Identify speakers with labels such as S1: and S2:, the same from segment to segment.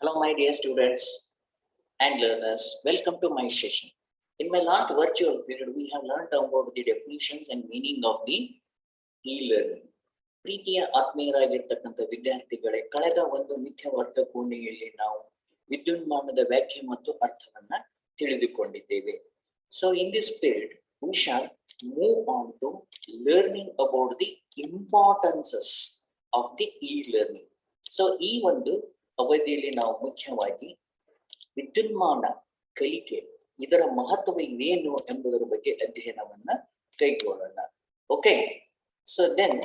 S1: Hello, my dear students and learners. Welcome to my session. In my last virtual period, we have learned about the definitions and meaning of the e-learning. ಪ್ರೀತಿಯ ಆತ್ಮೀಯರಾಗಿರ್ತಕ್ಕಂಥ ವಿದ್ಯಾರ್ಥಿಗಳೇ, ಕಳೆದ ಒಂದು ಮಿಥ್ಯ ವರ್ಗ ಕೋಣೆಯಲ್ಲಿ ನಾವು ವಿದ್ಯುನ್ಮಾನದ ವ್ಯಾಖ್ಯೆ ಮತ್ತು ಅರ್ಥವನ್ನ ತಿಳಿದುಕೊಂಡಿದ್ದೇವೆ. So in this period, we shall move on to learning about the importances of the e-learning. So ಈ ಒಂದು ಅವಧಿಯಲ್ಲಿ ನಾವು ಮುಖ್ಯವಾಗಿ ವಿದ್ಯುನ್ಮಾನ ಕಲಿಕೆ ಇದರ ಮಹತ್ವ ಏನು ಎಂಬುದರ ಬಗ್ಗೆ ಅಧ್ಯಯನವನ್ನ ಕೈಗೊಳ್ಳೋಣ. Okay, so then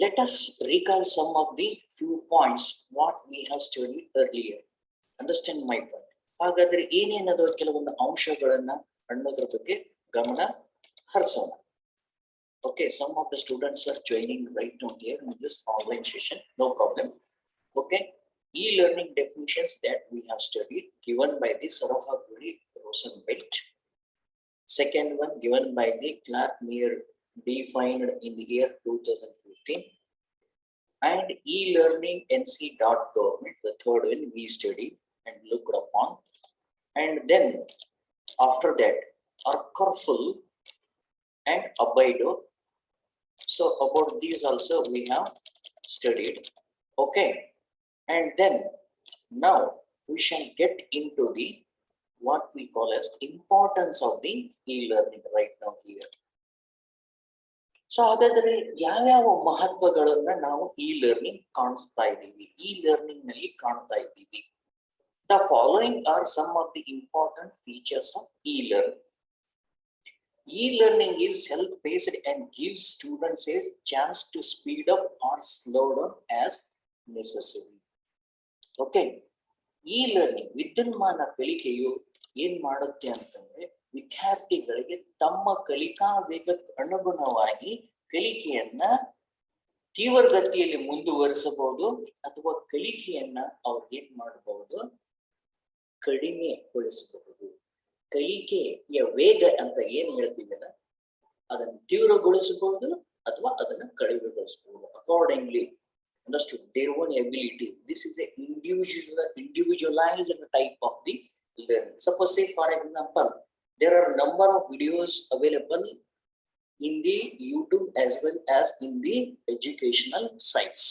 S1: let us recall some of the few points what we have studied earlier. Understand my point. ಹಾಗಾದ್ರೆ ಏನೇನದ ಕೆಲವೊಂದು ಅಂಶಗಳನ್ನ ಅನ್ನೋದ್ರ ಬಗ್ಗೆ ಗಮನ ಹರಿಸೋಣ. Okay, some of the students are joining right now here in this online session. No problem. Okay, e-learning definitions that we have studied given by the Sarahaguri Rosenbelt. Second one given by the Clark Meir, defined in the year 2015. And e-learning nc.government, the third one we studied and looked upon. And then after that are careful and abide. So about these also we have studied. Okay, and then now we shall get into the what we call as importance of the e-learning right now here. So ಹಾಗಾದ್ರೆ ಯಾವ್ಯಾವ ಮಹತ್ವಗಳನ್ನ ನಾವು e-learning ಕಾಣಿಸ್ತಾ ಇದ್ದೀವಿ, e-learning ನಲ್ಲಿ ಕಾಣ್ತಾ ಇದ್ದೀವಿ. The following are some of the important features of e-learning. E-learning is self-paced and gives students a chance to speed up or slow down as necessary. Okay, e-learning ವಿದ್ಯುನ್ಮಾನ ಕಲಿಕೆಯು ಏನ್ ಮಾಡುತ್ತೆ ಅಂತಂದ್ರೆ ವಿದ್ಯಾರ್ಥಿಗಳಿಗೆ ತಮ್ಮ ಕಲಿಕಾ ವೇಗಕ್ಕೆ ಅನುಗುಣವಾಗಿ ಕಲಿಕೆಯನ್ನ ತೀವ್ರಗತಿಯಲ್ಲಿ ಮುಂದುವರಿಸಬಹುದು ಅಥವಾ ಕಲಿಕೆಯನ್ನ ಅವ್ರು ಏನ್ ಮಾಡಬಹುದು, ಕಡಿಮೆಗೊಳಿಸಬಹುದು. ಕಲಿಕೆಯ ವೇಗ ಅಂತ ಏನ್ ಹೇಳ್ತೀವಲ್ಲ ಅದನ್ನು ತೀವ್ರಗೊಳಿಸಬಹುದು ಅಥವಾ ಅದನ್ನು ಕಡಿಮೆಗೊಳಿಸಬಹುದು. Accordingly understood their own abilities. This is a individualized type of the learning. Suppose say for example there are a number of videos available in the YouTube as well as in the educational sites,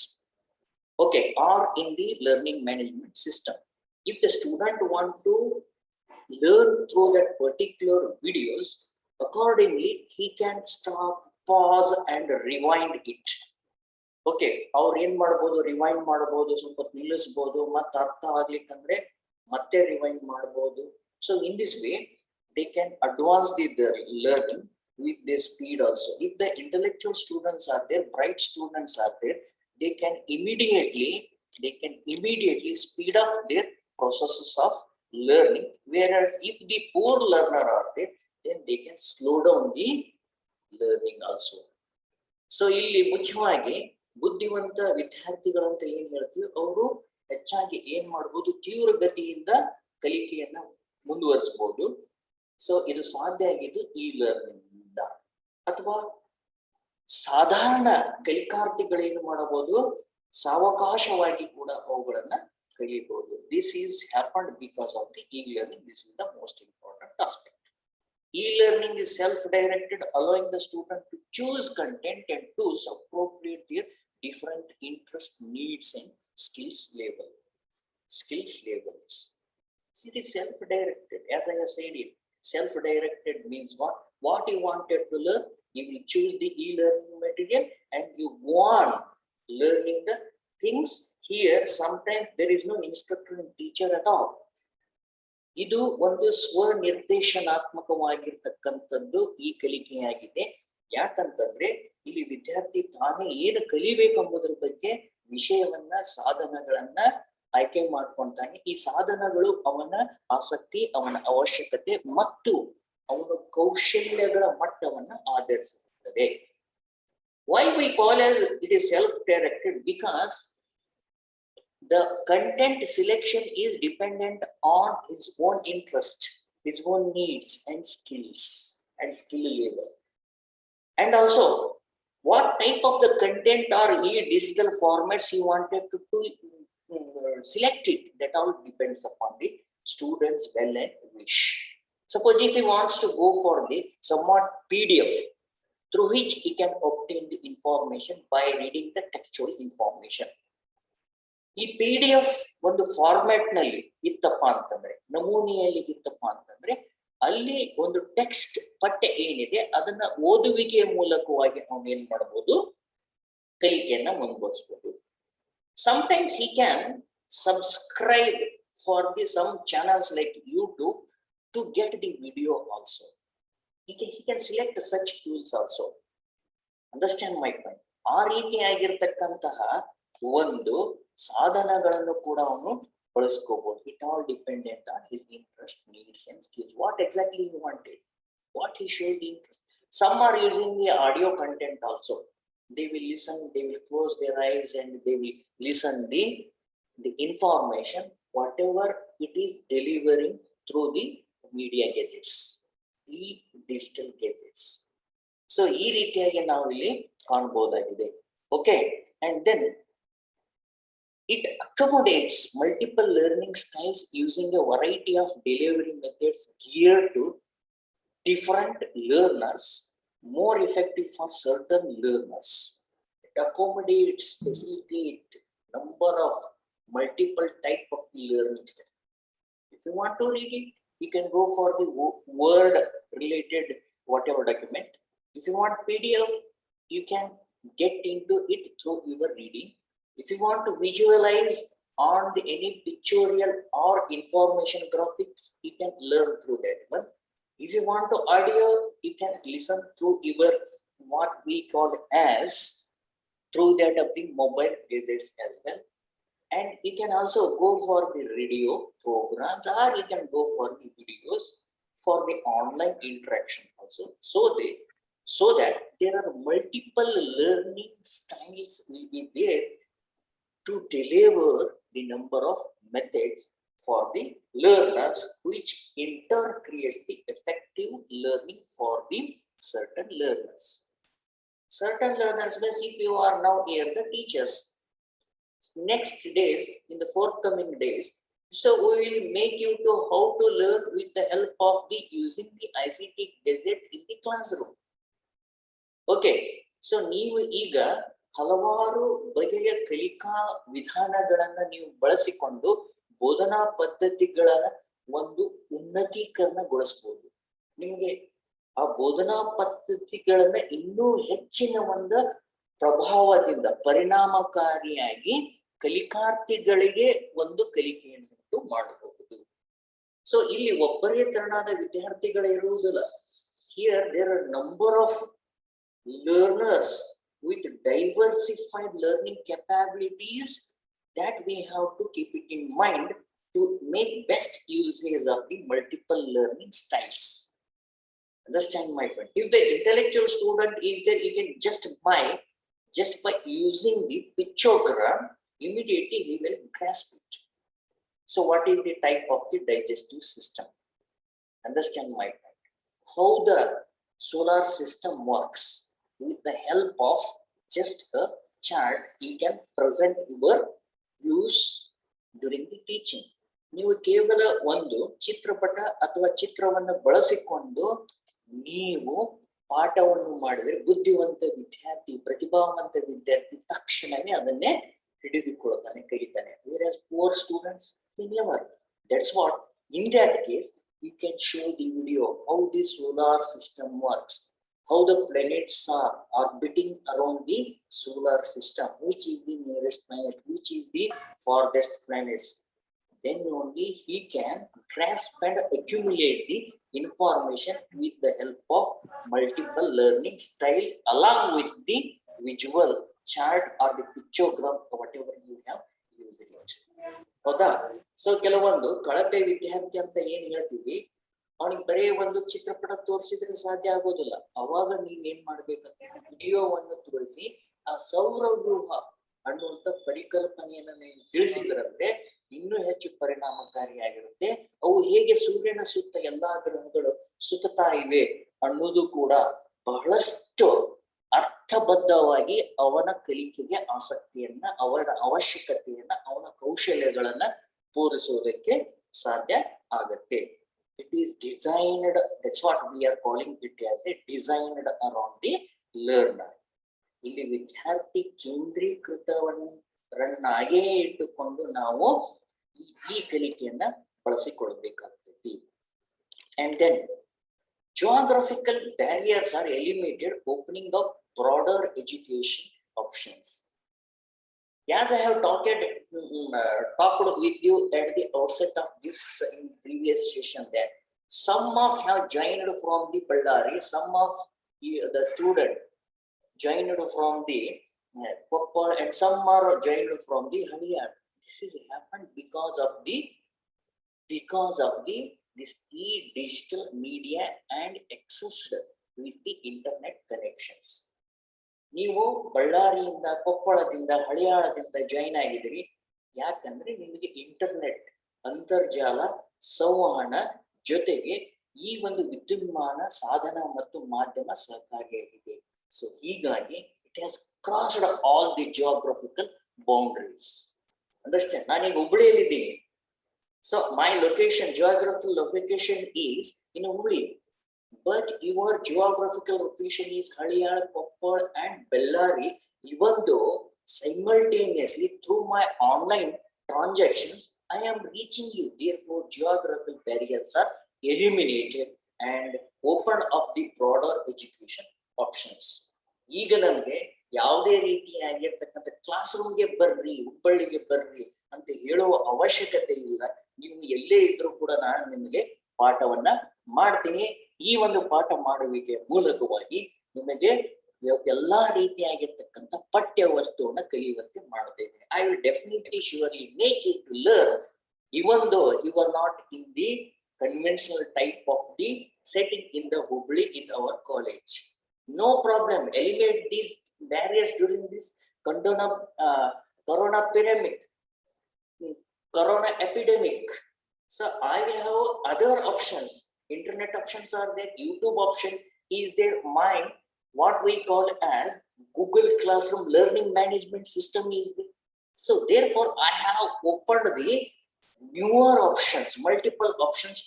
S1: okay, or in the learning management system. If the student want to learn through that particular videos, accordingly he can stop, pause and rewind it. Okay, ಅವ್ರು ಏನ್ ಮಾಡ್ಬೋದು, rewind ಮಾಡಬಹುದು, ಸ್ವಲ್ಪ ನಿಲ್ಲಿಸಬಹುದು, ಮತ್ತೆ ಅರ್ಥ ಆಗ್ಲಿಕ್ಕಂದ್ರೆ ಮತ್ತೆ rewind ಮಾಡಬಹುದು. So in this way they can advance the learning with their speed also. If the intellectual students are there, bright students are there, they can immediately speed up their processes of learning, whereas if the poor learner are there, then they can slow down the learning also. So ಇಲ್ಲಿ ಮುಖ್ಯವಾಗಿ ಬುದ್ಧಿವಂತ ವಿದ್ಯಾರ್ಥಿಗಳಂತ ಏನ್ ಹೇಳ್ತೀವಿ, ಅವರು ಹೆಚ್ಚಾಗಿ ಏನ್ ಮಾಡಬಹುದು, ತೀವ್ರಗತಿಯಿಂದ ಕಲಿಕೆಯನ್ನ ಮುಂದುವರಿಸಬಹುದು. ಸೊ ಇದು ಸಾಧ್ಯ ಆಗಿದ್ದು ಈ ಲರ್ನಿಂಗ್ ಇಂದ. ಅಥವಾ ಸಾಧಾರಣ ಕಲಿಕಾರ್ಥಿಗಳೇನು ಮಾಡಬಹುದು, ಸಾವಕಾಶವಾಗಿ ಕೂಡ ಅವುಗಳನ್ನ ಕಲಿಯಬಹುದು. This is happened because of the e-learning. This is the most important aspect. E-learning is self-directed, allowing the student to choose content and tools appropriate their different interest, needs and skills levels. See, it is self-directed. As I have said it, self-directed means what you wanted to learn, you will choose the e-learning material and you go on learning the things. Here sometimes there is no instructor and teacher at all. ಇದು ಒಂದು ಸ್ವನಿರ್ದೇಶನಾತ್ಮಕವಾಗಿರ್ತಕ್ಕಂಥದ್ದು ಈ ಕಲಿಕೆಯಾಗಿದೆ. ಯಾಕಂತಂದ್ರೆ ಇಲ್ಲಿ ವಿದ್ಯಾರ್ಥಿ ತಾನೇ ಏನು ಕಲಿಬೇಕೆಂಬುದರ ಬಗ್ಗೆ ವಿಷಯವನ್ನ, ಸಾಧನಗಳನ್ನ ಆಯ್ಕೆ ಮಾಡ್ಕೊಂತಾನೆ. ಈ ಸಾಧನಗಳು ಅವನ ಆಸಕ್ತಿ, ಅವನ ಅವಶ್ಯಕತೆ ಮತ್ತು ಅವನ ಕೌಶಲ್ಯಗಳ ಮಟ್ಟವನ್ನ ಆಧರಿಸುತ್ತದೆ. Why we call as it is self-directed? Because the content selection is dependent on his own interest, his own needs and skills and skill level. And also what type of the content or e-digital formats he wanted to select it, that all depends upon the student's will and wish. Suppose if he wants to go for the somewhat PDF, through which he can obtain the information by reading the textual information. ಈ PDF ಒಂದು format ನಲ್ಲಿ ಇತ್ತಪ್ಪ ಅಂತಂದ್ರೆ, ನಮೂನೆಯಲ್ಲಿ ಇತ್ತಪ್ಪ ಅಂತಂದ್ರೆ, ಅಲ್ಲಿ ಒಂದು text ಪಠ್ಯ ಏನಿದೆ ಅದನ್ನ ಓದುವಿಕೆಯ ಮೂಲಕವಾಗಿ ನಾವು ಏನ್ ಮಾಡಬಹುದು, ಕಲಿಕೆಯನ್ನ ಮುಂದುವರಿಸಬಹುದು. Sometimes he can subscribe for the some channels like YouTube to get the video also. He can select such tools also. Understand my point? ಆ ರೀತಿಯಾಗಿರ್ತಕ್ಕಂತಹ ಒಂದು ಸಾಧನಗಳನ್ನು ಕೂಡ ಅವನು ಬಳಸ್ಕೋಬಹುದು. It all dependent on his interest, needs and skills. What exactly he wanted, what he shows the interest. Some are using the audio content also. They will listen, they will close their eyes and they will listen the information, whatever it is delivering through the media gadgets, the digital gadgets. So ಈ ರೀತಿಯಾಗಿ ನಾವು ಇಲ್ಲಿ ಕಾಣಬಹುದಾಗಿದೆ. Okay, and then it accommodates multiple learning styles using a variety of delivery methods geared to different learners, more effective for certain learners. It accommodates, facilitates number of multiple type of learning styles. If you want to read it, you can go for the word related whatever document. If you want PDF, you can get into it through your reading. If you want to visualize on any pictorial or information graphics, you can learn through that one. If you want to audio, you can listen through your what we call as through that of the mobile gadgets as well. And you can also go for the radio programs, or you can go for the videos for the online interaction also. So that there are multiple learning styles will be there to deliver the number of methods for the learners, which in turn creates the effective learning for the certain learners. Certain learners means if you are now here the teachers, next days, in the forthcoming days, so we will make you to how to learn with the help of the using the ICT gadget in the classroom. Okay, so ನೀವು ಈಗ ಹಲವಾರು ಬಗೆಯ ಕಲಿಕಾ ವಿಧಾನಗಳನ್ನ ನೀವು ಬಳಸಿಕೊಂಡು ಬೋಧನಾ ಪದ್ಧತಿಗಳನ್ನ ಒಂದು ಉನ್ನತೀಕರಣಗೊಳಿಸಬಹುದು. ನಿಮಗೆ ಆ ಬೋಧನಾ ಪದ್ಧತಿಗಳನ್ನ ಇನ್ನೂ ಹೆಚ್ಚಿನ ಒಂದು ಪ್ರಭಾವದಿಂದ ಪರಿಣಾಮಕಾರಿಯಾಗಿ ಕಲಿಕಾರ್ಥಿಗಳಿಗೆ ಒಂದು ಕಲಿಕೆಯನ್ನು ಮಾಡಬಹುದು. ಸೊ ಇಲ್ಲಿ ಒಬ್ಬರೇ ತರನಾದ ವಿದ್ಯಾರ್ಥಿಗಳು ಇರುವುದಿಲ್ಲ. Here there are number of learners with diversified learning capabilities that we have to keep it in mind to make best usage of the multiple learning styles. Understand my point? If the intellectual student is there, he can just by using the pictogram, immediately he will grasp it. So what is the type of the digestive system? Understand my point? How the solar system works. With the help of just a chart, you can present your views during the teaching. ನೀವು ಕೇವಲ ಒಂದು ಚಿತ್ರಪಟ ಅಥವಾ ಚಿತ್ರವನ್ನು ಬಳಸಿಕೊಂಡು ನೀವು ಪಾಠವನ್ನು ಮಾಡಿದ್ರೆ ಬುದ್ಧಿವಂತ ವಿದ್ಯಾರ್ಥಿ, ಪ್ರತಿಭಾವಂತ ವಿದ್ಯಾರ್ಥಿ ತಕ್ಷಣವೇ ಅದನ್ನೇ ಹಿಡಿದುಕೊಳ್ಳುತ್ತಾನೆ, ಕಲಿತಾನೆ. Whereas poor students, they never. That's what, in that case, you can show the video how the solar system works, how the planets are orbiting around the solar system, which is the nearest planet, which is the farthest planets. Then only he can grasp and accumulate the information with the help of multiple learning style along with the visual chart or the pictogram or whatever you have used it. ಹೌದಾ? So ಕೆಲವೊಂದು ಕಳಪೆ ವಿದ್ಯಾರ್ಥಿ ಅಂತ ಏನ್ ಹೇಳ್ತೀವಿ, ಅವನಿಗೆ ಬರೀ ಒಂದು ಚಿತ್ರಪಟ ತೋರಿಸಿದ್ರೆ ಸಾಧ್ಯ ಆಗೋದಿಲ್ಲ. ಅವಾಗ ನೀವ್ ಏನ್ ಮಾಡ್ಬೇಕಂತ ವಿಡಿಯೋವನ್ನು ತೋರಿಸಿ ಆ ಸೌರವ್ಯೂಹ ಅನ್ನುವಂತ ಪರಿಕಲ್ಪನೆಯನ್ನ ನೀವು ತಿಳಿಸಿದ್ರಂದ್ರೆ ಇನ್ನೂ ಹೆಚ್ಚು ಪರಿಣಾಮಕಾರಿಯಾಗಿರುತ್ತೆ. ಅವು ಹೇಗೆ ಸೂರ್ಯನ ಸುತ್ತ ಎಲ್ಲಾ ಗ್ರಹಗಳು ಸುತ್ತಾ ಇವೆ ಅನ್ನೋದು ಕೂಡ ಬಹಳಷ್ಟು ಅರ್ಥಬದ್ಧವಾಗಿ ಅವನ ಕಲಿಕೆಗೆ ಆಸಕ್ತಿಯನ್ನ, ಅವನ ಅವಶ್ಯಕತೆಯನ್ನ, ಅವನ ಕೌಶಲ್ಯಗಳನ್ನ ತೋರಿಸುವುದಕ್ಕೆ ಸಾಧ್ಯ ಆಗುತ್ತೆ. It is designed, that's what we are calling it as a designed around the learner. ಇಲ್ಲಿ ವಿದ್ಯಾರ್ಥಿ ಕೇಂದ್ರೀಕೃತವನ್ನಾಗೇ ಇಟ್ಟುಕೊಂಡು ನಾವು ಈ ಕಲಿಕೆಯನ್ನ ಬಳಸಿಕೊಳ್ಳಬೇಕಾಗ್ತದೆ. And then geographical barriers are eliminated, opening up broader education options. As I have talked with you at the outset of this in previous session, that some of have joined from the Ballari, some of the student joined from the Koppal, and some are joined from the Haliyad. This is happened because of this digital media and accessed with the internet connections. ನೀವು ಬಳ್ಳಾರಿಯಿಂದ, ಕೊಪ್ಪಳದಿಂದ, ಹಳಿಯಾಳದಿಂದ join ಆಗಿದ್ದೀರಿ. ಯಾಕಂದ್ರೆ ನಿಮಗೆ internet, ಅಂತರ್ಜಾಲ ಸಂವಹನ ಜೊತೆಗೆ ಈ ಒಂದು ವಿದ್ಯುನ್ಮಾನ ಸಾಧನ ಮತ್ತು ಮಾಧ್ಯಮ ಸಹಕಾರಿಯಾಗಿದೆ. ಸೊ ಹೀಗಾಗಿ it has crossed all the geographical boundaries. Understand? ನಾನೀಗ ಹುಬ್ಳಿಯಲ್ಲಿದ್ದೀನಿ. So my location, geographical location is in Hubli. But your geographical location is Haliyad, Koppal and Bellary, even though simultaneously through my online transactions, I am reaching you. Therefore, geographical barriers are eliminated and open up the broader education options. ಈಗ ನಮಗೆ ಯಾವುದೇ ರೀತಿಯಾಗಿರ್ತಕ್ಕಂಥ class ರೂಮ್ಗೆ ಬರ್ರಿ, ಹುಬ್ಬಳ್ಳಿಗೆ ಬರ್ರಿ ಅಂತ ಹೇಳುವ ಅವಶ್ಯಕತೆ ಇಲ್ಲ. ನೀವು ಎಲ್ಲೇ ಇದ್ರೂ ಕೂಡ ನಾನು ನಿಮಗೆ ಪಾಠವನ್ನ ಮಾಡ್ತೀನಿ. ಈ ಒಂದು ಪಾಠ ಮಾಡುವಿಕೆ ಮೂಲಕವಾಗಿ ನಿಮಗೆ ಎಲ್ಲಾ ರೀತಿಯಾಗಿರ್ತಕ್ಕಂಥ ಪಠ್ಯ ವಸ್ತುವನ್ನ ಕಲಿಯುವಂತೆ ಮಾಡುತ್ತೇನೆ. I will definitely surely make it to learn even though you are not in the conventional type of the setting in the Hubli in our college. No problem. Eliminate these barriers during this corona epidemic. So I will have other options. Internet options are there. YouTube option is there. What we call as Google Classroom learning management system is there. So therefore I have opened the newer options, multiple options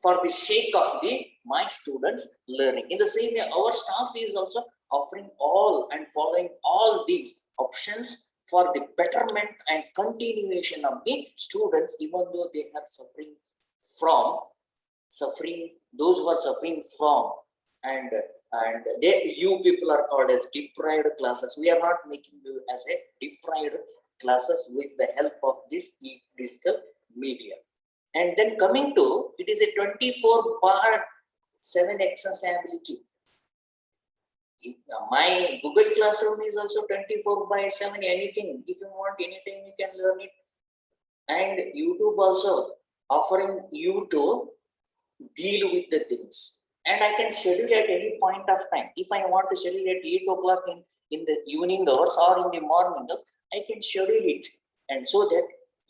S1: for the sake of my students learning. In the same way, our staff is also offering all and following all these options for the betterment and continuation of the students, even though they are suffering, those who are suffering from, and you people are called as deprived classes. We are not making you as a deprived classes with the help of this digital media. And then coming to, it is a 24/7 accessibility. My Google Classroom is also 24/7. Anything, if you want, anytime you can learn it. And YouTube also offering you to deal with the things. And I can schedule at any point of time. If I want to schedule at 8 o'clock in the evening hours or in the morning, I can schedule it. And so that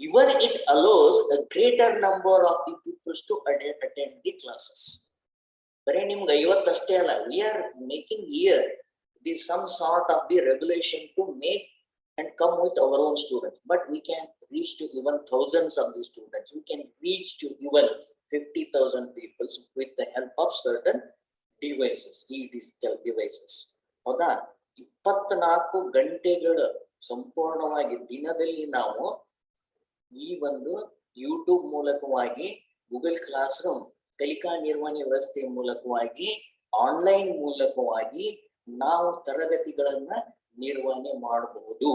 S1: even it allows a greater number of the people to attend the classes. ಬರೀ ನಿಮ್ಗೆ 50 ಅಷ್ಟೇ ಅಲ್ಲ, we are making here some sort of the regulation to make and come with our own students. But we can reach to even thousands of the students. We can reach to even 50,000 people with the help of certain devices, digital devices. ಹೌದಾ? 24 ಗಂಟೆಗಳು ಸಂಪೂರ್ಣವಾಗಿ ದಿನದಲ್ಲಿ ನಾವು ಈ ಒಂದು YouTube ಮೂಲಕವಾಗಿ, Google class room ಕಲಿಕಾ ನಿರ್ವಹಣೆ ವ್ಯವಸ್ಥೆ ಮೂಲಕವಾಗಿ, ಆನ್ಲೈನ್ ಮೂಲಕವಾಗಿ ನಾವು ತರಗತಿಗಳನ್ನ ನಿರ್ವಹಣೆ ಮಾಡಬಹುದು.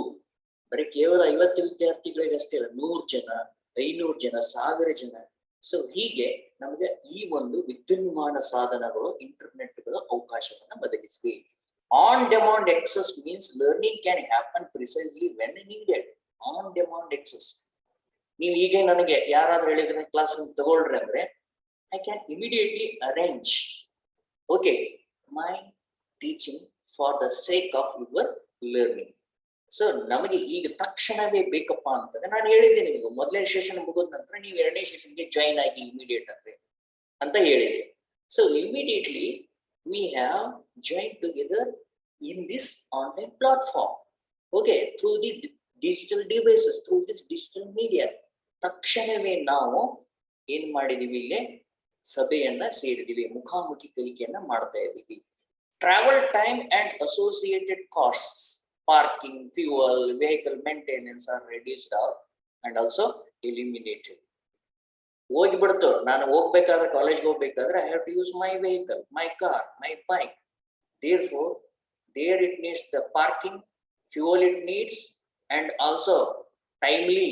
S1: ಬರೀ ಕೇವಲ 50 ವಿದ್ಯಾರ್ಥಿಗಳಿಗೆ ಅಷ್ಟೇ ಅಲ್ಲ, 100 ಜನ, 500 ಜನ, 1000 ಜನ. ಸೊ ಹೀಗೆ ನಮಗೆ ಈ ಒಂದು ವಿದ್ಯುನ್ಮಾನ ಸಾಧನಗಳು, ಇಂಟರ್ನೆಟ್ಗಳು ಅವಕಾಶವನ್ನ ಒದಗಿಸಿವೆ. On demand access means learning can happen precisely when needed. On demand access. ನೀವು ಈಗ ನನಗೆ ಯಾರಾದ್ರೂ ಹೇಳಿದ್ರೆ ಕ್ಲಾಸ್ ರೂಮ್ ತಗೊಳ್ರಿ ಅಂದ್ರೆ I can immediately arrange, okay, my teaching for the sake of your learning. So ನಮಗೆ ಈಗ ತಕ್ಷಣವೇ ಬೇಕಪ್ಪ ಅಂತಂದ್ರೆ ನಾನು ಹೇಳಿದ್ದೆ ನಿಮಗೆ, ಮೊದಲನೇ ಸೆಷನ್ ಮುಗಿದ ನಂತರ ನೀವು 2ನೇ ಸೆಷನ್ಗೆ ಜಾಯಿನ್ ಆಗಿ ಇಮಿಡಿಯೇಟ್ ಅಂತ ಹೇಳಿದೆ. So immediately we have joined together in this online platform, okay, through the digital devices, through this digital media. ತಕ್ಷಣವೇ ನಾವು ಏನ್ ಮಾಡಿದೀವಿ, ಇಲ್ಲಿ ಸಭೆಯನ್ನ ಸೇರಿದೀವಿ, ಮುಖಾಮುಖಿ ಕಲಿಕೆಯನ್ನ ಮಾಡ್ತಾ ಇದ್ದೀವಿ. Travel time and associated costs, parking, fuel, vehicle maintenance are reduced out and also eliminated. ಹೋಗ್ಬಿಡ್ತು, ನಾನು ಹೋಗ್ಬೇಕಾದ್ರೆ, ಕಾಲೇಜ್ಗೆ ಹೋಗ್ಬೇಕಾದ್ರೆ I have to use my vehicle, my car, my bike. Therefore, there it needs the parking, fuel it needs, and also timely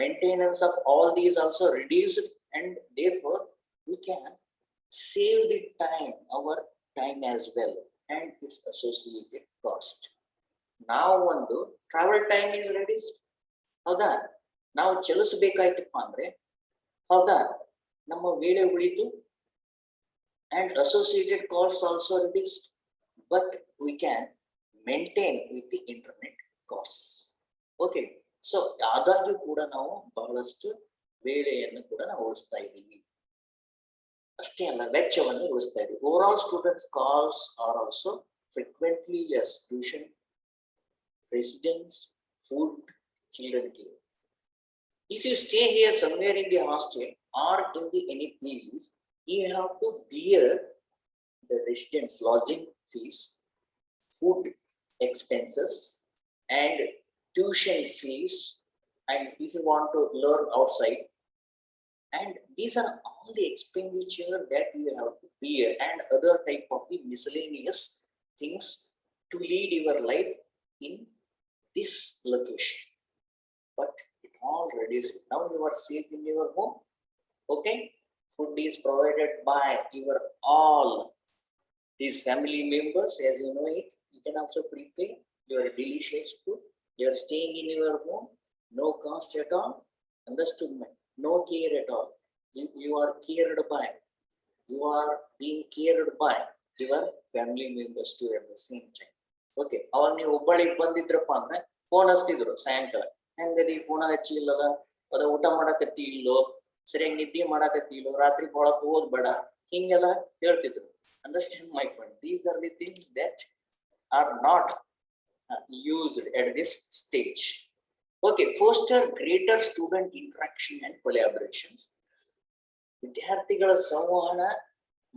S1: maintenance of all these also reduced, and therefore we can save the time, our time as well, and its associated cost. Now ಒಂದು travel time is reduced, ಹೌದಾ? ನಾವು ಚಲಿಸಬೇಕಾಯ್ತಪ್ಪ ಅಂದ್ರೆ, ಹೌದಾ, ನಮ್ಮ ವೇಳೆ ಉಳಿತು, and associated costs also reduced, but we can maintain with the internet costs. Okay, so ಆದಾಗ್ಯೂ ಕೂಡ ನಾವು ಬಹಳಷ್ಟು ವೇಳೆಯನ್ನು ಕೂಡ ನಾವು ಉಳಿಸ್ತಾ ಇದ್ದೀವಿ. ಅಷ್ಟೇ ಅಲ್ಲ, ವೆಚ್ಚವನ್ನು ಉಳಿಸ್ತಾ ಇದ್ದೀವಿ. Over students calls are also frequently less. Tuition, residence, food, children care. If you stay here somewhere in the hostel or in the any places, you have to bear the residence lodging fees, food expenses, and tuition fees, and if you want to learn outside, and these are all the expenditure that you have to bear, and other type of the miscellaneous things to lead your life in this location. But it all reduces. Now you are safe in your home. Okay, food is provided by your all these family members, as you know it. You can also prepare your delicious food. You are staying in your home, no cost at all. Understood, man? No care at all. You are cared by. You are being cared by your family members too at the same time. Okay, ಅವಾಗ ನೀವು ಹುಬ್ಬಳ್ಳಿಗೆ ಬಂದಿದ್ರಪ್ಪ ಅಂದ್ರೆ phone ಹಚ್ತಿದ್ರು ಸಾಯಂಕಾಲ, ಹೆಂಗದಿ, phone ಹಚ್ಚಿ ಇಲ್ಲದ, ಅದ ಊಟ ಮಾಡಕತ್ತಿ ಇಲ್ಲೋ, ಸರಿಯಾಗಿ ನಿದ್ದೆ ಮಾಡಕತ್ತಿ ಇಲ್ಲೋ, ರಾತ್ರಿ ಬಹಳ ಓದ್ಬೇಡ, ಹಿಂಗೆಲ್ಲ ಹೇಳ್ತಿದ್ರು. Understand my point? These are the things that are not used at this stage. Okay, foster greater student interaction and collaborations. ವಿದ್ಯಾರ್ಥಿಗಳ ಸಂವಹನ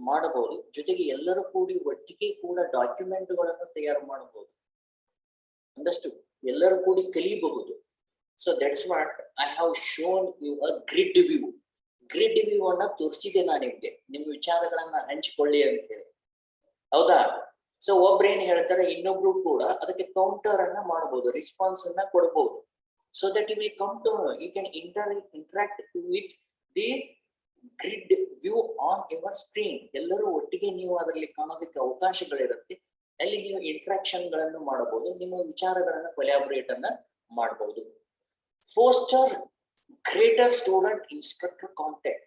S1: ಮಾಡಬಹುದು, ಜೊತೆಗೆ ಎಲ್ಲರೂ ಕೂಡಿ ಒಟ್ಟಿಗೆ ಕೂಡ ಡಾಕ್ಯುಮೆಂಟ್ಗಳನ್ನು ತಯಾರು ಮಾಡಬಹುದು. ಒಂದಷ್ಟು ಎಲ್ಲರೂ ಕೂಡಿ ಕಲಿಯಬಹುದು. So that's what I have shown you a grid view. Grid view ಅನ್ನ ತೋರಿಸಿದೆ ನಾನು ನಿಮ್ಗೆ, ನಿಮ್ಮ ವಿಚಾರಗಳನ್ನ ಹಂಚಿಕೊಳ್ಳಿ ಅಂತ ಹೇಳಿ, ಹೌದಾ? ಸೊ ಒಬ್ರು ಏನ್ ಹೇಳ್ತಾರೆ, ಇನ್ನೊಬ್ರು ಕೂಡ ಅದಕ್ಕೆ ಕೌಂಟರ್ ಅನ್ನ ಮಾಡಬಹುದು, ರೆಸ್ಪಾನ್ಸ್ ಅನ್ನ ಕೊಡಬಹುದು. So that you will come to know, you can interact with the grid view on your screen. ಎಲ್ಲರೂ ಒಟ್ಟಿಗೆ ನೀವು ಅದರಲ್ಲಿ ಕಾಣೋದಕ್ಕೆ ಅವಕಾಶಗಳಿರುತ್ತೆ. ಅಲ್ಲಿ ನೀವು ಇಂಟ್ರಾಕ್ಷನ್ ಗಳನ್ನು ಮಾಡಬಹುದು, ನಿಮ್ಮ ವಿಚಾರಗಳನ್ನ ಕೊಲ್ಯಾಬರೇಟ್ ಅನ್ನ ಮಾಡಬಹುದು. ಫೋಸ್ಟರ್ greater student instructor contact.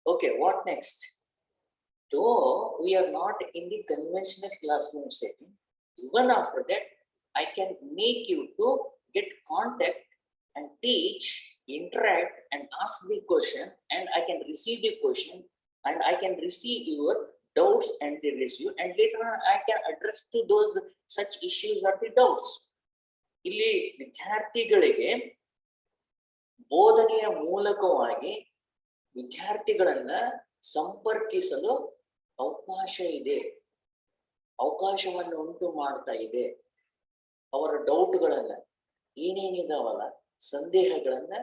S1: Okay, what next? Though we are not in the conventional classroom setting, even after that, I can make you to get contact and teach, interact and ask the question, and I can receive the question, and I can receive your doubts and the review, and later on I can address to those such issues or the doubts. ಇಲ್ಲಿ ವಿದ್ಯಾರ್ಥಿಗಳಿಗೆ ಬೋಧನೆಯ ಮೂಲಕವಾಗಿ ವಿದ್ಯಾರ್ಥಿಗಳನ್ನ ಸಂಪರ್ಕಿಸಲು ಅವಕಾಶ ಇದೆ, ಅವಕಾಶವನ್ನು ಉಂಟು ಮಾಡ್ತಾ ಇದೆ. ಅವರ ಡೌಟ್ಗಳನ್ನ ಏನೇನಿದಾವಲ್ಲ, ಸಂದೇಹಗಳನ್ನ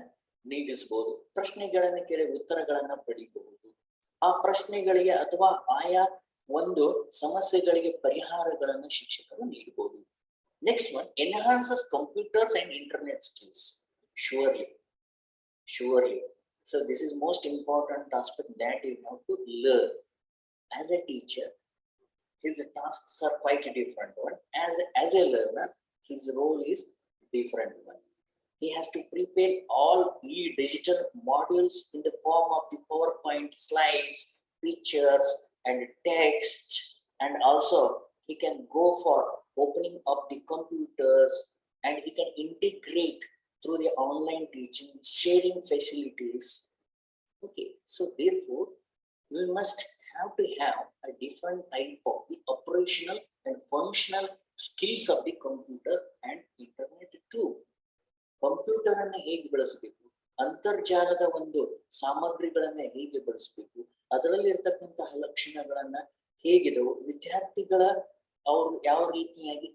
S1: ನೀಗಿಸಬಹುದು, ಪ್ರಶ್ನೆಗಳನ್ನ ಕೇಳಿ ಉತ್ತರಗಳನ್ನ ಪಡಿಬಹುದು, ಆ ಪ್ರಶ್ನೆಗಳಿಗೆ ಅಥವಾ ಆಯಾ ಒಂದು ಸಮಸ್ಯೆಗಳಿಗೆ ಪರಿಹಾರಗಳನ್ನ ಶಿಕ್ಷಕರು ನೀಡಬಹುದು. Next one, enhances computers and internet skills. Surely. So this is most important aspect that you have to learn. As a teacher, his tasks are quite different one. As a learner, his role is different one. He has to prepare all digital modules in the form of the PowerPoint slides, pictures and text, and also he can go for opening up the computers, and he can integrate through the online teaching, sharing facilities. Okay, so therefore we must have to have a different type of the operational and functional skills of the computer and internet too. Computer ಅನ್ನ ಹೇಗೆ ಬಳಸಬೇಕು, ಅಂತರ್ಜಾಲದ ಒಂದು ಸಾಮಗ್ರಿಗಳನ್ನ ಹೇಗೆ ಬಳಸಬೇಕು, ಅದರಲ್ಲಿ ಇರ್ತಕ್ಕಂತಹ ಲಕ್ಷಣಗಳನ್ನ ಹೇಗಿದವು, ವಿದ್ಯಾರ್ಥಿಗಳ ಅವರು ಯಾವ ರೀತಿಯಾಗಿ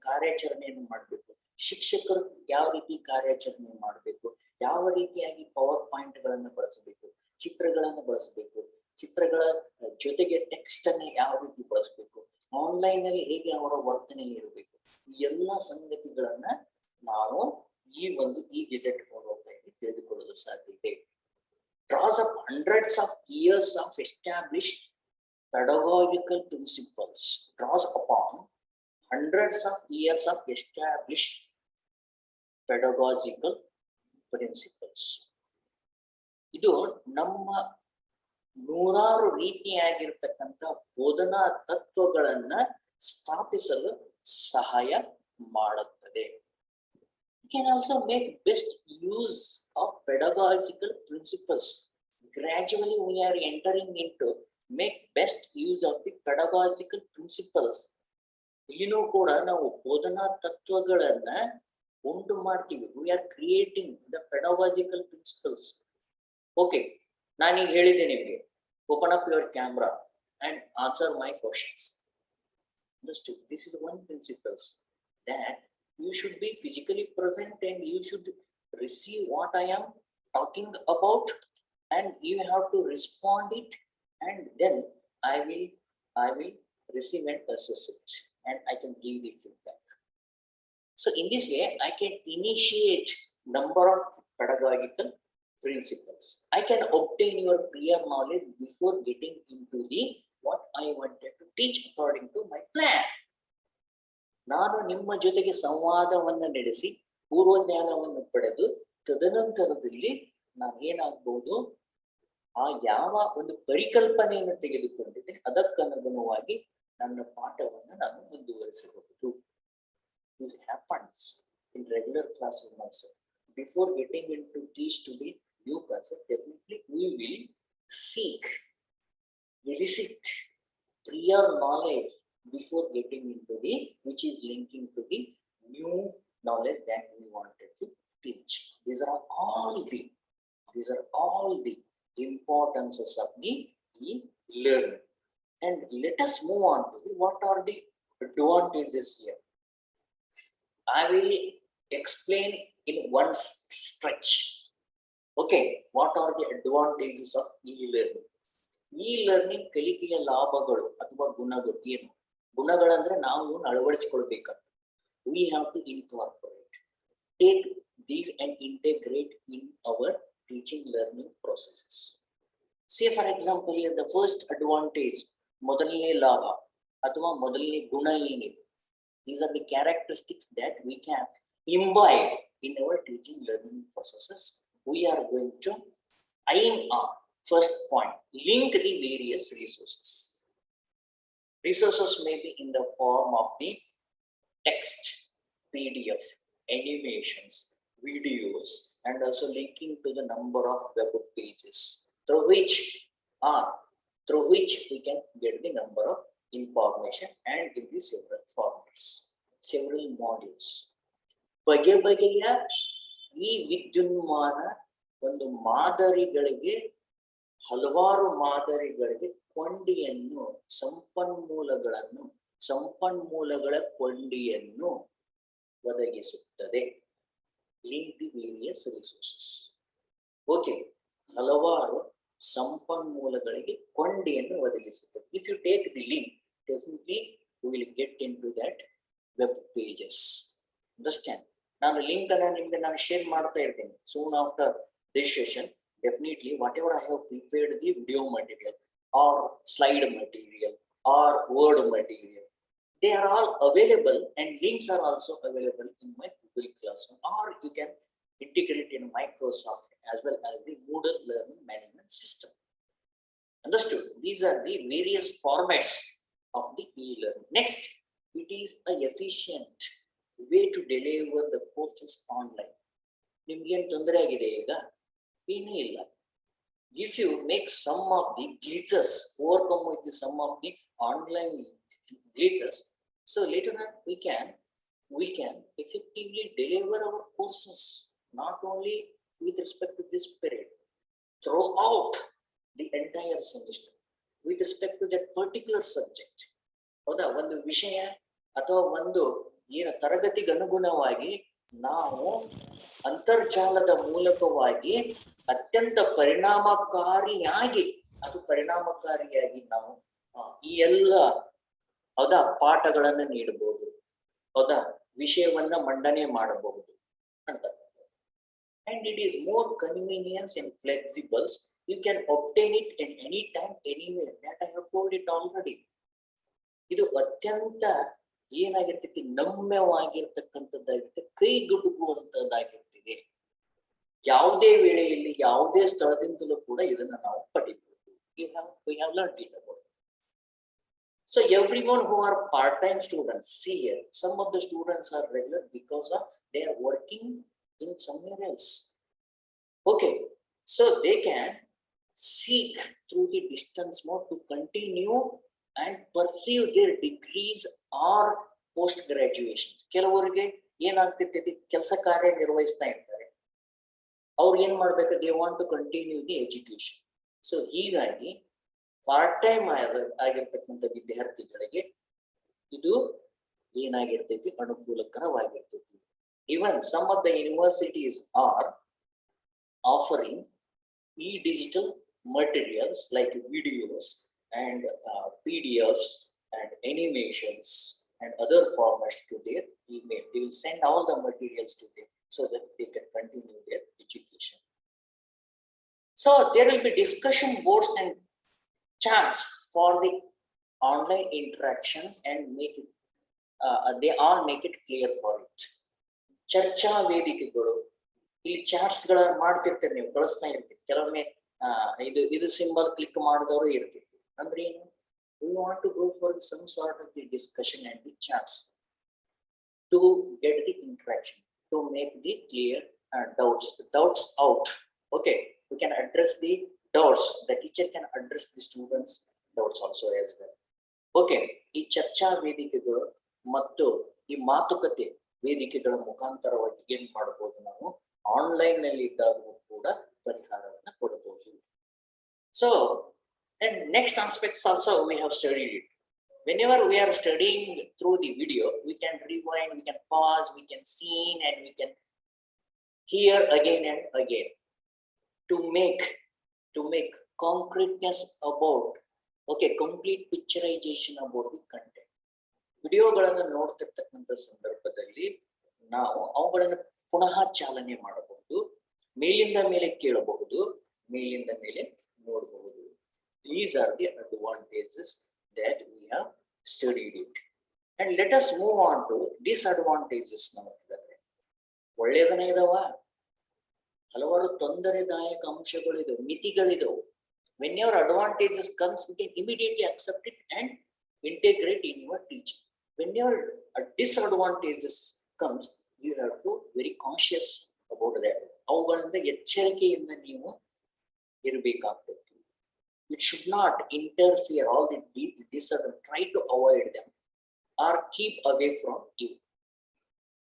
S1: ಕಾರ್ಯಾಚರಣೆಯನ್ನು ಮಾಡಬೇಕು, ಶಿಕ್ಷಕರು ಯಾವ ರೀತಿ ಕಾರ್ಯಾಚರಣೆ ಮಾಡಬೇಕು, ಯಾವ ರೀತಿಯಾಗಿ ಪವರ್ ಪಾಯಿಂಟ್ ಗಳನ್ನ ಬಳಸಬೇಕು, ಚಿತ್ರಗಳನ್ನು ಬಳಸಬೇಕು, ಚಿತ್ರಗಳ ಜೊತೆಗೆ ಟೆಕ್ಸ್ಟ್ ಅನ್ನ ಯಾವ ರೀತಿ ಬಳಸಬೇಕು, ಆನ್ಲೈನ್ ನಲ್ಲಿ ಹೇಗೆ ಅವರ ವರ್ತನೆ ಇರಬೇಕು, ಈ ಎಲ್ಲಾ ಸಂಗತಿಗಳನ್ನ ನಾವು ಈ ವಿಸಿಟ್ ಹೋಗೋದಾಗಿ ತಿಳಿದುಕೊಳ್ಳಲು ಸಾಧ್ಯತೆ. Draws up hundreds of years of established pedagogical principles. Draws upon hundreds of years of established pedagogical principles. ಇದು ನಮ್ಮ ನೂರಾರು ರೀತಿಯಾಗಿರ್ತಕ್ಕಂಥ ಬೋಧನಾ ತತ್ವಗಳನ್ನ ಸ್ಥಾಪಿಸಲು ಸಹಾಯ ಮಾಡುತ್ತದೆ. You can also make best use of pedagogical principles. Gradually we are entering into make best use of the pedagogical principles. ಇಲ್ಲಿನೂ ಕೂಡ ನಾವು ಬೋಧನಾ ತತ್ವಗಳನ್ನ ಉಂಟು ಮಾಡ್ತೀವಿ. We are creating the pedagogical principles. Okay, ನಾನೀಗ ಹೇಳಿದ್ದೆ ನಿಮಗೆ, open up your camera and answer my questions. Understood? This is one principles, that you should be physically present and you should receive what I am talking about, and you have to respond it, and then I will receive and assess it, and I can give the feedback. So in this way I can initiate number of pedagogical principles. I can obtain your prior knowledge before getting into the what I wanted to teach according to my plan. ನಾನು ನಿಮ್ಮ ಜೊತೆಗೆ ಸಂವಾದವನ್ನು ನಡೆಸಿ ಪೂರ್ವ ಜ್ಞಾನವನ್ನು ಪಡೆದು ತದನಂತರದಲ್ಲಿ ನಾನು ಏನಾಗಬಹುದು, ಆ ಯಾವ ಒಂದು ಪರಿಕಲ್ಪನೆಯನ್ನು ತೆಗೆದುಕೊಂಡಿದ್ದೇನೆ ಅದಕ್ಕನುಗುಣವಾಗಿ ನನ್ನ ಪಾಠವನ್ನು ನಾನು ಮುಂದುವರಿಸಬಹುದು. This happens in regular classroom also. Before getting into teach to the new concept, definitely we will seek, elicit prior knowledge before getting into the which is linking to the new knowledge that we wanted to teach. These are all the importances of the e-learning. And let us move on to the, what are the advantages here. I will explain in one stretch. Okay, what are the advantages of e-learning? E-learning ಕಲಿಕೆಯ ಲಾಭಗಳು ಅಥವಾ ಗುಣಗಳು ಏನು? ಗುಣಗಳಂದ್ರೆ ನಾವು ಅಳವಡಿಸಿಕೊಳ್ಬೇಕು. We have to incorporate, take these and integrate in our teaching learning processes. Say for example, here the first advantage, ಮೊದಲನೇ ಲಾಭ ಅಥವಾ ಮೊದಲನೇ ಗುಣ ಏನಿದೆ? These are the characteristics that we can imbibe in our teaching learning processes. We are going to aim on first point, link the various resources. Resources may be in the form of the text, PDF, animations, videos, and also linking to the number of web pages through which we can get the number of information and in the several formats, several modules. ಬಗೆಯ ಈ ವಿದ್ಯುನ್ಮಾನ ಒಂದು ಮಾದರಿಗಳಿಗೆ, ಹಲವಾರು ಮಾದರಿಗಳಿಗೆ ಕೊಂಡಿಯನ್ನು, ಸಂಪನ್ಮೂಲಗಳ ಕೊಂಡಿಯನ್ನು ಒದಗಿಸುತ್ತದೆ. Link the various resources. Okay, ಹಲವಾರು ಸಂಪನ್ಮೂಲಗಳಿಗೆ ಕೊಂಡಿಯನ್ನು ಒದಗಿಸುತ್ತದೆ. If you take the link, definitely we will get into that web pages. Understand? ನಾನು ಲಿಂಕ್ ಅನ್ನ ನಿಮ್ಗೆ ನಾನು ಶೇರ್ ಮಾಡ್ತಾ ಇರ್ತೇನೆ. Soon after this session, definitely whatever I have prepared, the video material or slide material or word material, they are all available, and links are also available in my Google Classroom, or you can integrate in Microsoft as well as the Moodle learning management system. Understood? These are the various formats of the e-learning. Next, it is an efficient way to deliver the courses online. ನಿಮ್ಗೇನು ತೊಂದರೆ ಆಗಿದೆ ಈಗ? ಏನೂ ಇಲ್ಲ. If you make some of the glitches, overcome with some of the online glitches, So later on we can effectively deliver our courses not only with respect to this period, throughout the entire semester with respect to that particular subject. ಹೌದಾ, ಒಂದು ವಿಷಯ ಅಥವಾ ಒಂದು ಏನು ತರಗತಿಗೆ ಅನುಗುಣವಾಗಿ ನಾವು ಅಂತರ್ಜಾಲದ ಮೂಲಕವಾಗಿ ಅತ್ಯಂತ ಪರಿಣಾಮಕಾರಿಯಾಗಿ ನಾವು ಈ ಎಲ್ಲ ಹೌದಾ ಪಾಠಗಳನ್ನು ನೀಡಬಹುದು, ಹೌದಾ ವಿಷಯವನ್ನ ಮಂಡನೆ ಮಾಡಬಹುದು ಅಂತ. And it is more convenient and flexible. You can obtain it in any time, anywhere. That I have told it already. ಇದು ಅತ್ಯಂತ ಏನಾಗಿರ್ತೈತಿ, ನಮ್ಯವಾಗಿರ್ತಕ್ಕಂಥದ್ದಾಗಿರುತ್ತೆ, ಕೈಗೆಟುಕುವಂತದ್ದಾಗಿರ್ತಿದೆ. ಯಾವುದೇ ವೇಳೆಯಲ್ಲಿ ಯಾವುದೇ ಸ್ಥಳದಿಂದಲೂ ಕೂಡ ಇದನ್ನ ನಾವು ಪಡಿಬಹುದು. We have learned it about. So everyone who are part-time students, see here, some of the students are regular because of they are working in somewhere else. Okay, so they can seek through the distance mode to continue and pursue their degrees or post graduations. ಕೆಲವರಿಗೆ ಏನಾಗ್ತಿರ್ತೈತಿ, ಕೆಲಸ ಕಾರ್ಯ ನಿರ್ವಹಿಸ್ತಾ ಇರ್ತಾರೆ, ಅವ್ರು ಏನ್ ಮಾಡ್ಬೇಕು, they want to continue the education. So ಹೀಗಾಗಿ part time ಆಗಿರ್ತಕ್ಕಂಥ ವಿದ್ಯಾರ್ಥಿಗಳಿಗೆ ಇದು ಏನಾಗಿರ್ತೈತಿ, ಅನುಕೂಲಕರವಾಗಿರ್ತೈತಿ. Even some of the universities are offering e-digital materials like videos and PDFs and animations and other formats to their email. They will send all the materials to them so that they can continue their education. So there will be discussion boards and chats for the online interactions and make it, they all make it clear for it. ಚರ್ಚಾ ವೇದಿಕೆಗಳು, ಇಲ್ಲಿ ಚಾಟ್ಸ್ ಗಳ ಮಾಡ್ತಿರ್ತಾರೆ, ನೀವು ಕಳಿಸ್ತಾ ಇರ್ತೀವಿ. ಕೆಲವೊಮ್ಮೆ ಇದು symbol click ಮಾಡಿದವರು ಇರ್ತೀವಿ. ಅಂದ್ರೆ ಏನು, we want to go for some sort of the discussion and the chats to get the interaction, to make the clear doubts out. Okay, we can address the doubts, the teacher can address the students doubts also as well. Okay, ಈ ಚರ್ಚಾ ವೇದಿಕೆಗಳು ಮತ್ತು ಈ ಮಾತುಕತೆ ವೇದಿಕೆಗಳ ಮುಖಾಂತರವಾಗಿ ಏನ್ ಮಾಡಬಹುದು, ನಾವು ಆನ್ಲೈನ್ ನಲ್ಲಿ ಇದ್ದಾಗೂ ಕೂಡ ಪರಿಹಾರವನ್ನ ಕೊಡಬಹುದು. So and next aspects also we have studied it. Whenever we are studying through the video, we can rewind, we can pause, we can see and we can hear again and again to make concreteness about, okay, complete picturization about the content. ವಿಡಿಯೋಗಳನ್ನು ನೋಡ್ತಿರ್ತಕ್ಕಂಥ ಸಂದರ್ಭದಲ್ಲಿ ನಾವು ಅವುಗಳನ್ನು ಪುನಃ ಚಾಲನೆ ಮಾಡಬಹುದು, ಮೇಲಿಂದ ಮೇಲೆ ಕೇಳಬಹುದು, ಮೇಲಿಂದ ಮೇಲೆ ನೋಡಬಹುದು. These are the advantages that we have studied it. And let us move on to disadvantages. ನೋಡಿದ್ರೆ ಒಳ್ಳೆಯದನ್ನ ಇದಾವ, ಹಲವಾರು ತೊಂದರೆದಾಯಕ ಅಂಶಗಳಿದಾವೆ, ಮಿತಿಗಳಿದಾವೆ. Whenever advantages comes, we can immediately accept it and integrate in your teaching. Whenever a disadvantages comes, you have to very cautious about that. ಅವುಗಳಿಂದ ಎಚ್ಚರಿಕೆಯಿಂದ ನೀವು ಇರಬೇಕಾಗ್ತದೆ. It should not interfere all the disadvantages. Try to avoid them or keep away from you.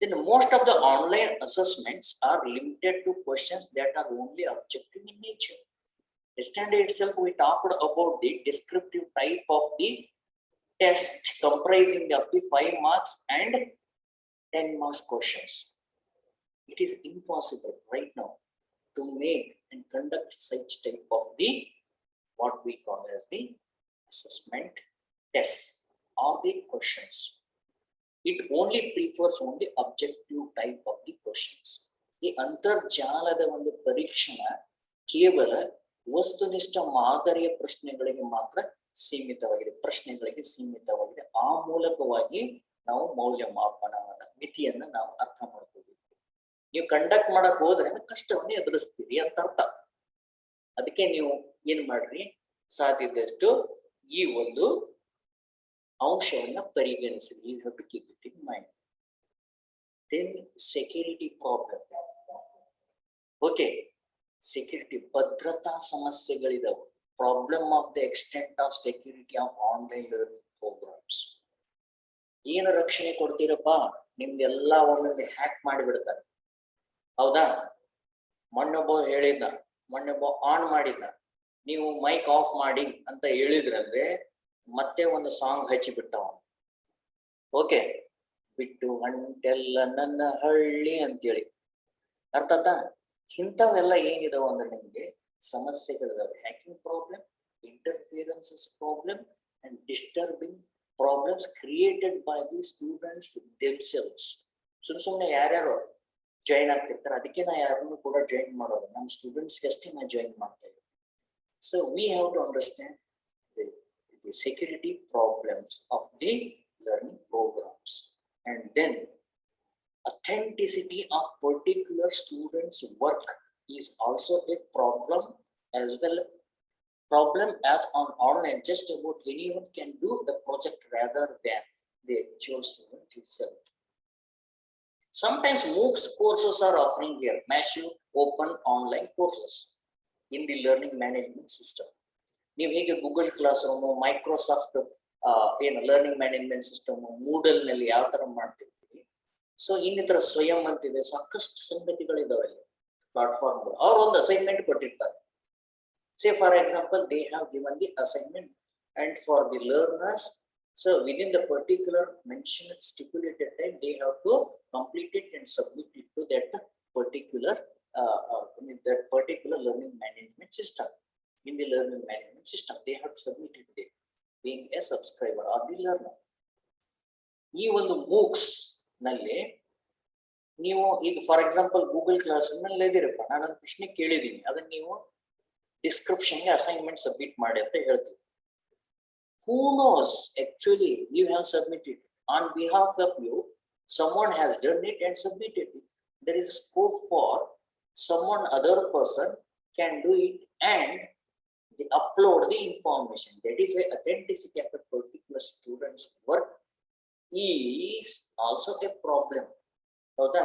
S1: Then most of the online assessments are limited to questions that are only objective in nature. Yesterday itself we talked about the descriptive type of the test comprising of the 5 marks and 10 marks questions. It is impossible right now to make and conduct such type of the what we call as the assessment tests or the questions. It only prefers only objective type of the questions. The ಅಂತರ್ಜಾಲದ ಒಂದು ಪರೀಕ್ಷಣ ಕೇವಲ ವಸ್ತುನಿಷ್ಠ ಮಾದರಿಯ ಪ್ರಶ್ನೆಗಳಿಗೆ ಮಾತ್ರ ಸೀಮಿತವಾಗಿದೆ, ಪ್ರಶ್ನೆಗಳಿಗೆ ಸೀಮಿತವಾಗಿದೆ. ಆ ಮೂಲಕವಾಗಿ ನಾವು ಮೌಲ್ಯಮಾಪನವನ್ನ ಮಿತಿಯನ್ನ ನಾವು ಅರ್ಥ ಮಾಡ್ಕೋಬೇಕು. ನೀವು ಕಂಡಕ್ಟ್ ಮಾಡಕ್ ಹೋದ್ರೆ ಕಷ್ಟವನ್ನ ಎದುರಿಸ್ತೀರಿ ಅಂತ ಅರ್ಥ. ಅದಕ್ಕೆ ನೀವು ಏನ್ ಮಾಡ್ರಿ, ಸಾಧ್ಯದಷ್ಟು ಈ ಒಂದು ಅಂಶವನ್ನ ಪರಿಗಣಿಸಿ. You have to keep it in mind. Then security problem. Okay, security ಭದ್ರತಾ ಸಮಸ್ಯೆಗಳಿದಾವೆ. Problem of the extent of security of online learning programs. ಏನು ರಕ್ಷಣೆ ಕೊಡ್ತೀರಪ್ಪ? ನಿಮ್ದೆಲ್ಲ ಒಮ್ಮೊಮ್ಮೆ ಹ್ಯಾಕ್ ಮಾಡಿಬಿಡ್ತಾರೆ. ಹೌದಾ? ಮೊನ್ನೊಬ್ಬ ಹೇಳಿದ್ದ, ಮೊನ್ನೊಬ್ಬ ಆನ್ ಮಾಡಿದ್ದ, ನೀವು ಮೈಕ್ ಆಫ್ ಮಾಡಿ ಅಂತ ಹೇಳಿದ್ರಂದ್ರೆ ಮತ್ತೆ ಒಂದು ಸಾಂಗ್ ಹಚ್ಚಿಬಿಟ್ಟವ. ಓಕೆ, ಬಿಟ್ಟು ಹೊಂಟೆಲ್ಲ ನನ್ನ ಹಳ್ಳಿ ಅಂತೇಳಿ. ಅರ್ಥ ಆಯ್ತಾ? ಇಂಥವೆಲ್ಲ ಏನಿದಾವ ಅಂದ್ರೆ ನಿಮ್ಗೆ ಸಮಸ್ಯೆಗಳಿದಾವೆ. Hacking problem, interferences problem and disturbing problems created by the students themselves. ಸುಮ್ಮನೆ ಯಾರ್ಯಾರು ಜಾಯಿನ್ ಆಗ್ತಿರ್ತಾರೆ, ಅದಕ್ಕೆ ನಾ ಯಾರನ್ನು ಕೂಡ ಜಾಯಿನ್ ಮಾಡೋದು, ನಮ್ಮ ಸ್ಟೂಡೆಂಟ್ಸ್ಗೆ ಅಷ್ಟೇ ನಾ ಜಾಯಿನ್ ಮಾಡ್ತಾ ಇದ್ದೀನಿ. So we have to understand the security problems of the learning programs, and then authenticity of particular students' work is also a problem as well. Problem as on online, just about anyone can do the project rather than the actual student itself. Sometimes MOOCs courses are offering here massive open online courses in the learning management system. ನೀವು ಹೇಗೆ Google class room, Microsoft ಏನು learning management system, ಮೂಡಲ್ ನಲ್ಲಿ ಯಾವ ತರ ಮಾಡ್ತಿರ್ತೀವಿ, so ಇನ್ನಿತರ ಸ್ವಯಂ ಅಂತಿದೆ, ಸಾಕಷ್ಟು ಸಂಗತಿಗಳಿದಾವೆ ಅಲ್ಲಿ ಪ್ಲಾಟ್ಫಾರ್ಮ್ಗಳು. ಅವ್ರು ಒಂದು ಅಸೈನ್ಮೆಂಟ್ ಕೊಟ್ಟಿರ್ತಾರೆ. Say for example, they have given the assignment, and for the learners, so within the particular mentioned stipulated time, they have to complete it and submit it to that particular learning management system. In the learning management system, they have to submit it there, being a subscriber or the learner. ಈ ಒಂದು MOOCs ನಲ್ಲಿ ನೀವು ಈಗ for example Google class room ನಲ್ಲಿ ಇದಿರಪ್ಪ, ನಾನೊಂದು ಪ್ರಶ್ನೆ ಕೇಳಿದೀನಿ, ಅದನ್ನ ನೀವು ಡಿಸ್ಕ್ರಿಪ್ಷನ್ಗೆ ಅಸೈನ್ಮೆಂಟ್ ಸಬ್ಮಿಟ್ ಮಾಡಿ ಅಂತ ಹೇಳ್ತೀವಿ. Who knows, actually you have submitted on behalf of you, someone has done it and submitted it. There is scope for someone other person can do it and they upload the information. That is why authenticity of a particular student's work is also a problem. ಹೌದಾ?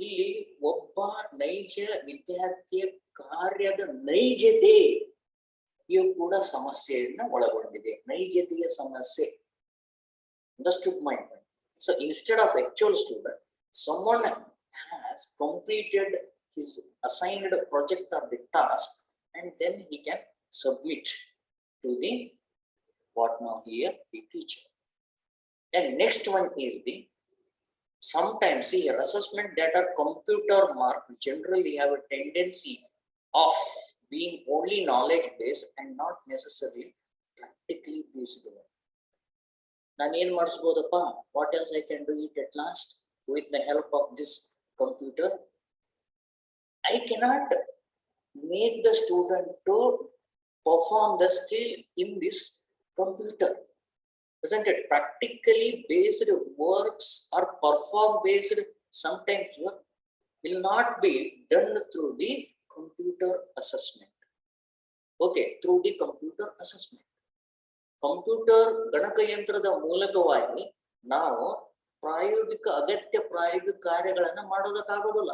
S1: ಇಲ್ಲಿ ಒಬ್ಬ ನೈಜ ವಿದ್ಯಾರ್ಥಿಯ ಕಾರ್ಯದ ನೈಜತೆ ಇವು ಕೂಡ ಸಮಸ್ಯೆಯನ್ನ ಒಳಗೊಂಡಿದೆ. ನೈಜತೆಯ ಸಮಸ್ಯೆ. Understood my point? So instead of actual student, someone has completed his assigned project or the task, and then he can submit to the what now here the teacher. And next one is the sometimes here assessment that are computer marked generally have a tendency of being only knowledge based and not necessarily practically based. ನಾನು ಏನ್ ಮಾಡಿಸ್ಬೋದಪ್ಪ? What else I can do it at last with the help of this computer? I cannot make the student to perform the skill in this computer. Isn't it? Practically based works or perform based sometimes work will not be done through the computer assessment. Okay, through the computer assessment. Computer ಗಣಕಯಂತ್ರದ ಮೂಲಕವಾಗಿ ನಾವು ಅಗತ್ಯ ಪ್ರಾಯೋಗಿಕ ಕಾರ್ಯಗಳನ್ನ ಮಾಡೋದಕ್ಕಾಗೋದಿಲ್ಲ.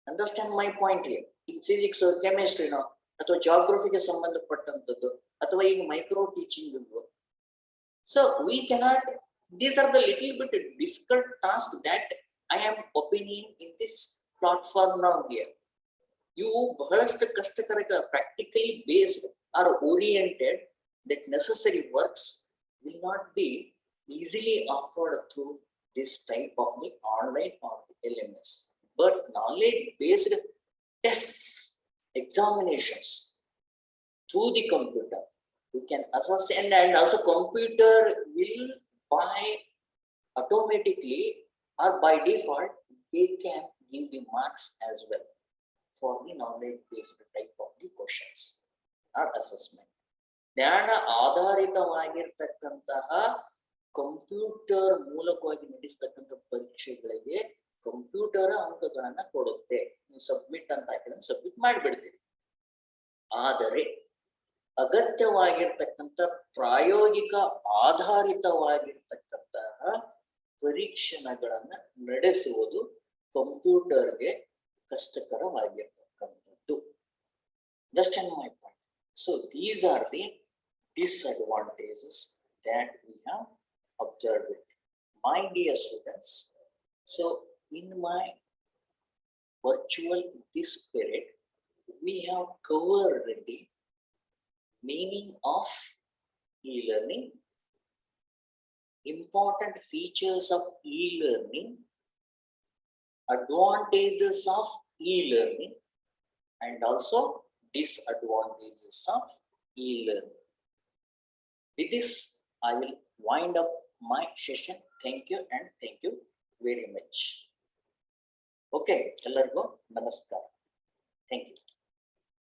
S1: Understand my point here. ಈಗ physics, ಕೆಮಿಸ್ಟ್ರಿನೋ ಅಥವಾ ಜಾಗ್ರಫಿಗೆ ಸಂಬಂಧಪಟ್ಟಂತದ್ದು ಅಥವಾ ಈಗ micro teaching. So we cannot, these are the little bit difficult tasks that I am opening in this platform now here. ಇವು ಬಹಳಷ್ಟು ಕಷ್ಟಕರ practically based or oriented, that necessary works will not be easily offered through this type of the online or the LMS. But knowledge based tests, examinations through the computer, we can assess, and also computer will by automatically or by default they can give the marks as well for the knowledge based type of the questions or assessment. ಜ್ಞಾನ ಆಧಾರಿತವಾಗಿರ್ತಕ್ಕಂತಹ computer ಮೂಲಕವಾಗಿ ನಡೆಸ್ತಕ್ಕಂಥ ಪರೀಕ್ಷೆಗಳಿಗೆ computer ಅಂಕಗಳನ್ನ ಕೊಡುತ್ತೆ. ನೀವು submit ಅಂತ ಹಾಕಿದ್ರೆ submit ಮಾಡಿಬಿಡ್ತೀವಿ. ಆದರೆ ಅಗತ್ಯವಾಗಿರ್ತಕ್ಕಂಥ ಪ್ರಾಯೋಗಿಕ ಆಧಾರಿತವಾಗಿರ್ತಕ್ಕಂತಹ ಪರೀಕ್ಷಣಗಳನ್ನ ನಡೆಸುವುದು ಕಂಪ್ಯೂಟರ್ಗೆ ಕಷ್ಟಕರವಾಗಿರ್ತಕ್ಕಂಥದ್ದು. Understand my point? So these are the disadvantages that we have observe it. My dear students, so in my virtual this period, we have covered the meaning of e-learning, important features of e-learning, advantages of e-learning, and also disadvantages of e-learning. With this, I will wind up my session. Thank you and thank you very much. Okay, ಎಲ್ಲರಿಗೂ ನಮಸ್ಕಾರ. Thank you.